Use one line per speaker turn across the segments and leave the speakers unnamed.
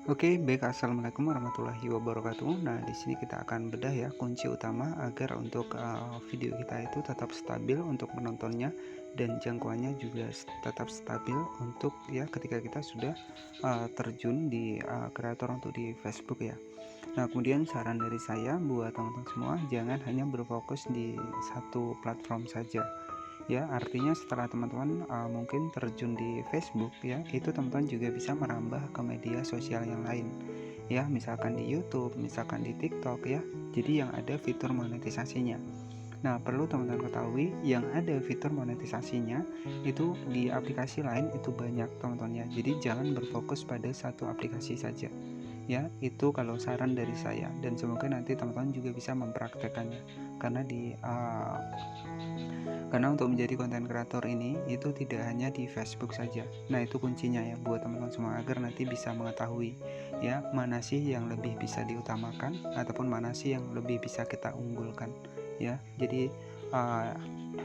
Oke, baik. Assalamualaikum warahmatullahi wabarakatuh. Nah, di sini kita akan bedah ya kunci utama agar untuk video kita itu tetap stabil untuk penontonnya dan jangkauannya juga tetap stabil untuk ya ketika kita sudah terjun di kreator untuk di Facebook ya. Nah, kemudian saran dari saya buat teman-teman semua, jangan hanya berfokus di satu platform saja. Ya, artinya setelah teman-teman mungkin terjun di Facebook ya, itu teman-teman juga bisa merambah ke media sosial yang lain. Ya, misalkan di YouTube, misalkan di TikTok ya. Jadi yang ada fitur monetisasinya. Nah, perlu teman-teman ketahui yang ada fitur monetisasinya itu di aplikasi lain itu banyak teman-teman ya. Jadi jangan berfokus pada satu aplikasi saja. Ya, itu kalau saran dari saya dan semoga nanti teman-teman juga bisa mempraktekannya. Karena untuk menjadi konten kreator ini itu tidak hanya di Facebook saja. Nah, itu kuncinya ya buat teman-teman semua agar nanti bisa mengetahui ya mana sih yang lebih bisa diutamakan ataupun mana sih yang lebih bisa kita unggulkan ya. Jadi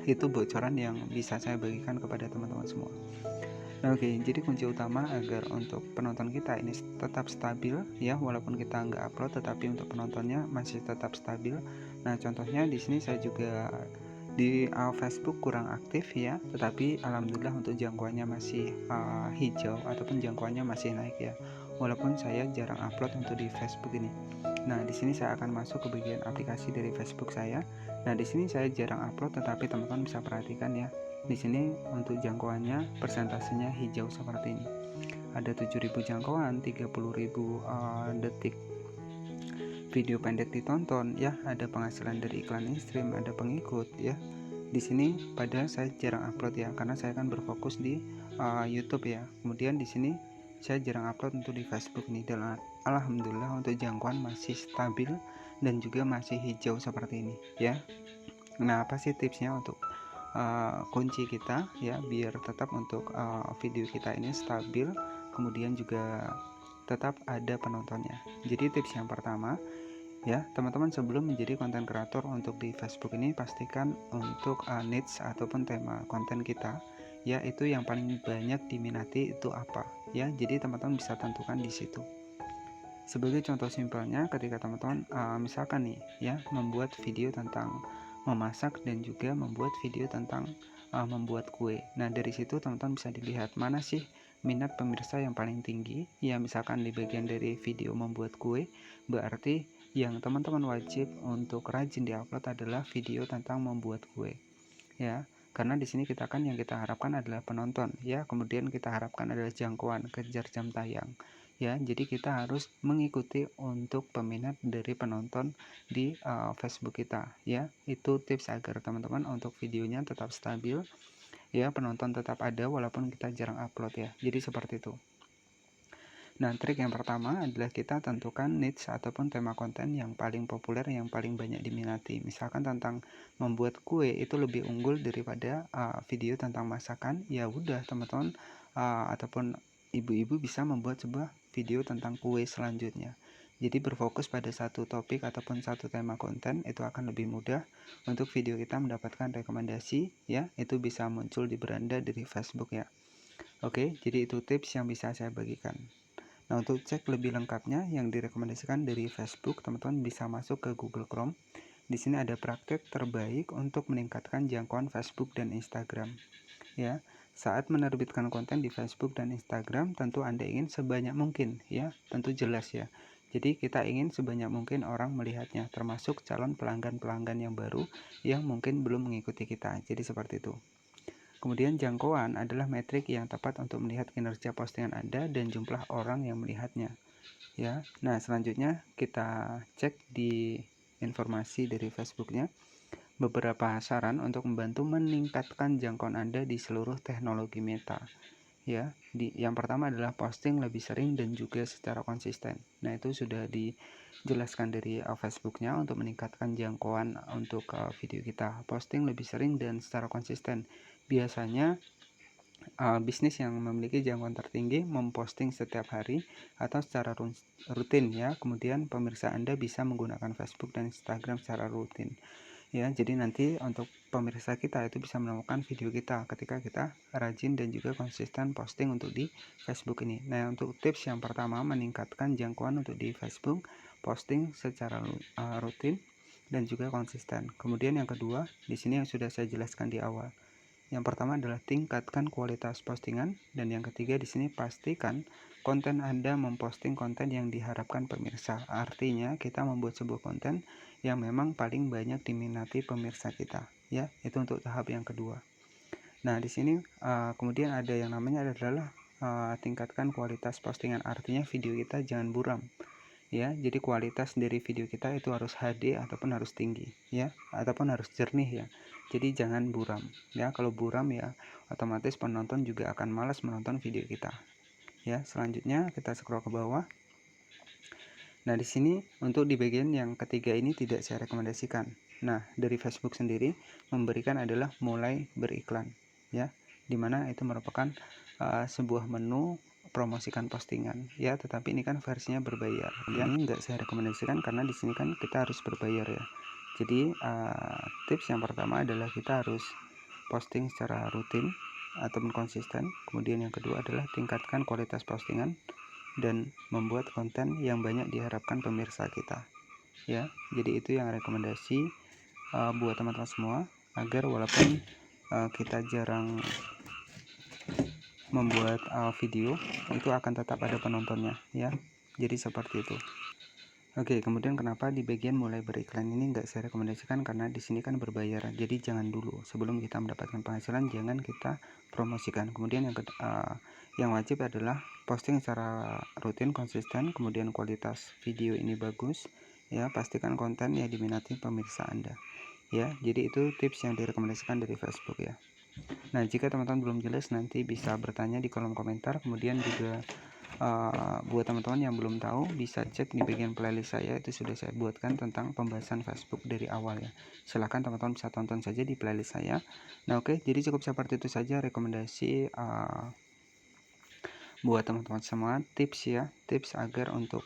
itu bocoran yang bisa saya bagikan kepada teman-teman semua. Nah, oke, jadi kunci utama agar untuk penonton kita ini tetap stabil ya, walaupun kita nggak upload tetapi untuk penontonnya masih tetap stabil. Nah, contohnya di sini saya juga di Facebook kurang aktif ya, tetapi alhamdulillah untuk jangkauannya masih hijau ataupun jangkauannya masih naik ya, walaupun saya jarang upload untuk di Facebook ini. Nah, di sini saya akan masuk ke bagian aplikasi dari Facebook saya. Nah, di sini saya jarang upload, tetapi teman-teman bisa perhatikan ya. Di sini untuk jangkauannya persentasenya hijau seperti ini. Ada 7.000 jangkauan, 30.000 detik video pendek ditonton ya, ada penghasilan dari iklan in-stream, ada pengikut ya. Di sini padahal saya jarang upload ya, karena saya kan berfokus di YouTube ya. Kemudian di sini saya jarang upload untuk di Facebook nih, dan alhamdulillah untuk jangkauan masih stabil dan juga masih hijau seperti ini ya. Nah, apa sih tipsnya untuk kunci kita ya biar tetap untuk video kita ini stabil, kemudian juga tetap ada penontonnya. Jadi tips yang pertama ya, teman-teman sebelum menjadi konten kreator untuk di Facebook ini pastikan untuk niche ataupun tema konten kita ya, itu yang paling banyak diminati itu apa ya. Jadi teman-teman bisa tentukan di situ. Sebagai contoh simpelnya, ketika teman-teman misalkan nih ya membuat video tentang memasak dan juga membuat video tentang membuat kue. Nah, dari situ teman-teman bisa dilihat mana sih minat pemirsa yang paling tinggi. Ya, misalkan di bagian dari video membuat kue, berarti yang teman-teman wajib untuk rajin diupload adalah video tentang membuat kue. Ya, karena di sini kita kan yang kita harapkan adalah penonton ya, kemudian kita harapkan adalah jangkauan, kejar jam tayang ya. Jadi kita harus mengikuti untuk peminat dari penonton di Facebook kita ya. Itu tips agar teman-teman untuk videonya tetap stabil ya, penonton tetap ada walaupun kita jarang upload ya. Jadi seperti itu. Nah, trik yang pertama adalah kita tentukan niche ataupun tema konten yang paling populer, yang paling banyak diminati. Misalkan tentang membuat kue itu lebih unggul daripada video tentang masakan. Ya udah, teman-teman ataupun ibu-ibu bisa membuat sebuah video tentang kue selanjutnya. Jadi berfokus pada satu topik ataupun satu tema konten itu akan lebih mudah untuk video kita mendapatkan rekomendasi ya. Itu bisa muncul di beranda dari Facebook ya. Oke, jadi itu tips yang bisa saya bagikan. Nah, untuk cek lebih lengkapnya yang direkomendasikan dari Facebook, teman-teman bisa masuk ke Google Chrome. Di sini ada praktek terbaik untuk meningkatkan jangkauan Facebook dan Instagram. Ya, saat menerbitkan konten di Facebook dan Instagram, tentu Anda ingin sebanyak mungkin, ya, tentu jelas ya. Jadi kita ingin sebanyak mungkin orang melihatnya, termasuk calon pelanggan-pelanggan yang baru yang mungkin belum mengikuti kita. Jadi seperti itu. Kemudian jangkauan adalah metrik yang tepat untuk melihat kinerja postingan Anda dan jumlah orang yang melihatnya. Ya, nah selanjutnya kita cek di informasi dari Facebooknya beberapa saran untuk membantu meningkatkan jangkauan Anda di seluruh teknologi Meta. Ya, yang pertama adalah posting lebih sering dan juga secara konsisten. Nah, itu sudah dijelaskan dari Facebooknya untuk meningkatkan jangkauan untuk video kita. Posting lebih sering dan secara konsisten. Biasanya bisnis yang memiliki jangkauan tertinggi memposting setiap hari atau secara rutin ya. Kemudian pemirsa Anda bisa menggunakan Facebook dan Instagram secara rutin. ya. Jadi nanti untuk pemirsa kita itu bisa menemukan video kita ketika kita rajin dan juga konsisten posting untuk di Facebook ini. Nah, untuk tips yang pertama, meningkatkan jangkauan untuk di Facebook, posting secara rutin dan juga konsisten. Kemudian yang kedua, di sini yang sudah saya jelaskan di awal. Yang pertama adalah tingkatkan kualitas postingan, dan yang ketiga di sini pastikan konten Anda memposting konten yang diharapkan pemirsa. Artinya kita membuat sebuah konten yang memang paling banyak diminati pemirsa kita, ya. Itu untuk tahap yang kedua. Nah, di sini kemudian ada yang namanya adalah tingkatkan kualitas postingan. Artinya video kita jangan buram, ya. Jadi kualitas dari video kita itu harus HD ataupun harus tinggi, ya, ataupun harus jernih, ya. Jadi jangan buram, ya. Kalau buram ya otomatis penonton juga akan malas menonton video kita, ya. Selanjutnya kita scroll ke bawah. Nah, di sini untuk di bagian yang ketiga ini tidak saya rekomendasikan. Nah, dari Facebook sendiri memberikan adalah mulai beriklan, ya, dimana itu merupakan sebuah menu promosikan postingan, ya. Tetapi ini kan versinya berbayar, ya. Ini enggak saya rekomendasikan karena di sini kan kita harus berbayar, ya. Jadi tips yang pertama adalah kita harus posting secara rutin ataupun konsisten. Kemudian yang kedua adalah tingkatkan kualitas postingan dan membuat konten yang banyak diharapkan pemirsa kita, ya. Jadi itu yang rekomendasi buat teman-teman semua, agar walaupun kita jarang membuat video, itu akan tetap ada penontonnya, ya. Jadi seperti itu. Oke, kemudian kenapa di bagian mulai beriklan ini nggak saya rekomendasikan, karena di sini kan berbayar. Jadi jangan dulu, sebelum kita mendapatkan penghasilan jangan kita promosikan. Kemudian yang wajib adalah posting secara rutin, konsisten, kemudian kualitas video ini bagus, ya. Pastikan konten yang diminati pemirsa Anda, ya. Jadi itu tips yang direkomendasikan dari Facebook, ya. Nah, jika teman-teman belum jelas nanti bisa bertanya di kolom komentar. Kemudian juga buat teman-teman yang belum tahu bisa cek di bagian playlist saya, itu sudah saya buatkan tentang pembahasan Facebook dari awal, ya. Silahkan teman-teman bisa tonton saja di playlist saya. Nah, oke, jadi cukup seperti itu saja rekomendasi buat teman-teman semua, tips, ya, tips agar untuk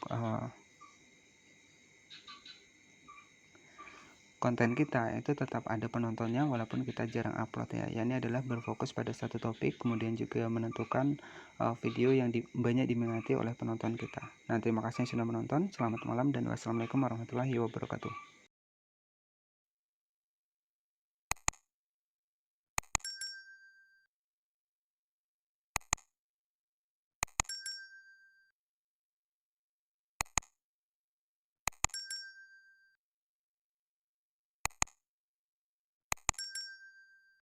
konten kita itu tetap ada penontonnya walaupun kita jarang upload, ya. Ini adalah berfokus pada satu topik, kemudian juga menentukan video yang banyak diminati oleh penonton kita. Nah, terima kasih yang sudah menonton. Selamat malam dan wassalamualaikum warahmatullahi wabarakatuh.